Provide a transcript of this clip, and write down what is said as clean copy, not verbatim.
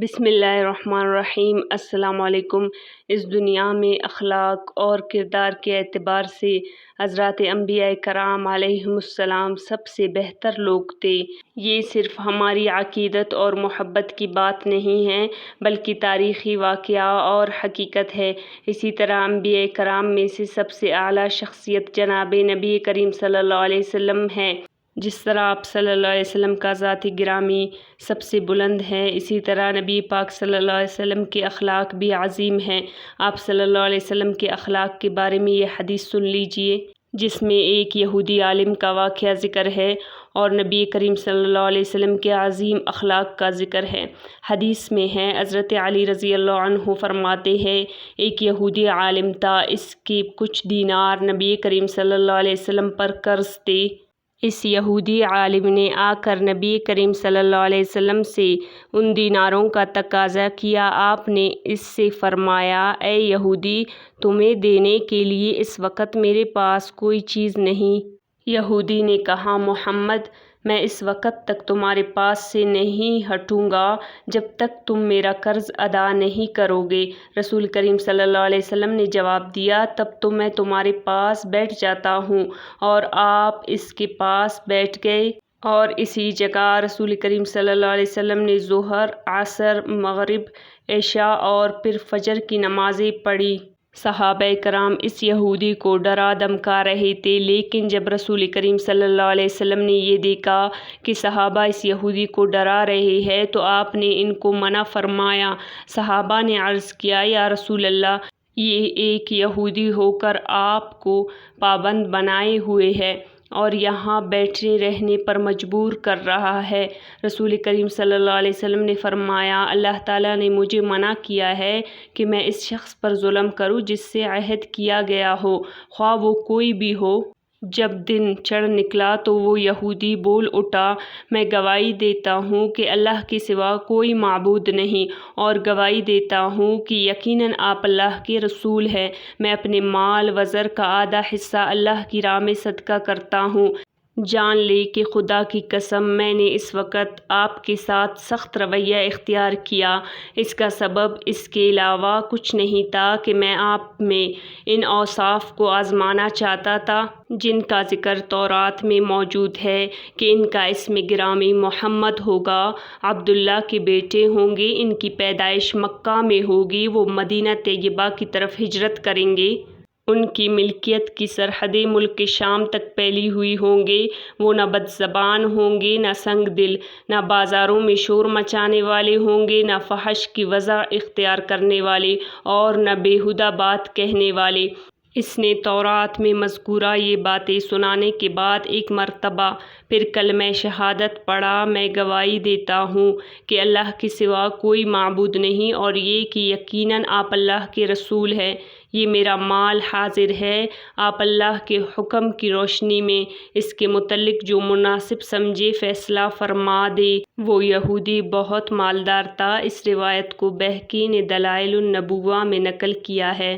بسم اللہ الرحمن الرحیم۔ السلام علیکم۔ اس دنیا میں اخلاق اور کردار کے اعتبار سے حضرات انبیاء کرام علیہم السلام سب سے بہتر لوگ تھے۔ یہ صرف ہماری عقیدت اور محبت کی بات نہیں ہے بلکہ تاریخی واقعہ اور حقیقت ہے۔ اسی طرح انبیاء کرام میں سے سب سے اعلیٰ شخصیت جناب نبی کریم صلی اللہ علیہ وسلم ہے۔ جس طرح آپ صلی اللہ علیہ وسلم کا ذات گرامی سب سے بلند ہے، اسی طرح نبی پاک صلی اللہ علیہ وسلم کے اخلاق بھی عظیم ہیں۔ آپ صلی اللہ علیہ وسلم کے اخلاق کے بارے میں یہ حدیث سن لیجئے، جس میں ایک یہودی عالم کا واقعہ ذکر ہے اور نبی کریم صلی اللہ علیہ وسلم کے عظیم اخلاق کا ذکر ہے۔ حدیث میں ہے، حضرت علی رضی اللہ عنہ فرماتے ہیں، ایک یہودی عالم تھا، اس کے کچھ دینار نبی کریم صلی اللہ علیہ وسلم پر قرض تھے۔ اس یہودی عالم نے آ کر نبی کریم صلی اللہ علیہ وسلم سے ان دیناروں کا تقاضا کیا۔ آپ نے اس سے فرمایا، اے یہودی، تمہیں دینے کے لیے اس وقت میرے پاس کوئی چیز نہیں۔ یہودی نے کہا، محمد، میں اس وقت تک تمہارے پاس سے نہیں ہٹوں گا جب تک تم میرا قرض ادا نہیں کرو گے۔ رسول کریم صلی اللہ علیہ وسلم نے جواب دیا، تب تو میں تمہارے پاس بیٹھ جاتا ہوں۔ اور آپ اس کے پاس بیٹھ گئے اور اسی جگہ رسول کریم صلی اللہ علیہ وسلم نے ظہر، عصر، مغرب، عشاء اور پھر فجر کی نمازیں پڑھی۔ صحابہ کرام اس یہودی کو ڈرا دھمکا رہے تھے، لیکن جب رسول کریم صلی اللہ علیہ وسلم نے یہ دیکھا کہ صحابہ اس یہودی کو ڈرا رہے ہیں تو آپ نے ان کو منع فرمایا۔ صحابہ نے عرض کیا، یا رسول اللہ، یہ ایک یہودی ہو کر آپ کو پابند بنائے ہوئے ہے اور یہاں بیٹھے رہنے پر مجبور کر رہا ہے۔ رسول کریم صلی اللہ علیہ وسلم نے فرمایا، اللہ تعالیٰ نے مجھے منع کیا ہے کہ میں اس شخص پر ظلم کروں جس سے عہد کیا گیا ہو، خواہ وہ کوئی بھی ہو۔ جب دن چڑھ نکلا تو وہ یہودی بول اٹھا، میں گواہی دیتا ہوں کہ اللہ کے سوا کوئی معبود نہیں، اور گواہی دیتا ہوں کہ یقیناً آپ اللہ کے رسول ہیں۔ میں اپنے مال و زر کا آدھا حصہ اللہ کی راہ میں صدقہ کرتا ہوں۔ جان لے کہ خدا کی قسم، میں نے اس وقت آپ کے ساتھ سخت رویہ اختیار کیا۔ اس کا سبب اس کے علاوہ کچھ نہیں تھا کہ میں آپ میں ان اوصاف کو آزمانا چاہتا تھا جن کا ذکر تورات میں موجود ہے کہ ان کا اسم گرامی محمد ہوگا، عبداللہ کے بیٹے ہوں گے، ان کی پیدائش مکہ میں ہوگی، وہ مدینہ طیبہ کی طرف ہجرت کریں گے، ان کی ملکیت کی سرحدیں ملک شام تک پھیلی ہوئی ہوں گے، وہ نہ بد زبان ہوں گے نہ سنگ دل، نہ بازاروں میں شور مچانے والے ہوں گے، نہ فحش کی وضع اختیار کرنے والے اور نہ بیہودہ بات کہنے والے۔ اس نے تورات میں مذکورہ یہ باتیں سنانے کے بعد ایک مرتبہ پھر کلمہ شہادت پڑھا، میں گواہی دیتا ہوں کہ اللہ کے سوا کوئی معبود نہیں، اور یہ کہ یقیناً آپ اللہ کے رسول ہیں۔ یہ میرا مال حاضر ہے، آپ اللہ کے حکم کی روشنی میں اس کے متعلق جو مناسب سمجھے فیصلہ فرما دے۔ وہ یہودی بہت مالدار تھا۔ اس روایت کو بہقی نے دلائل النبوہ میں نقل کیا ہے۔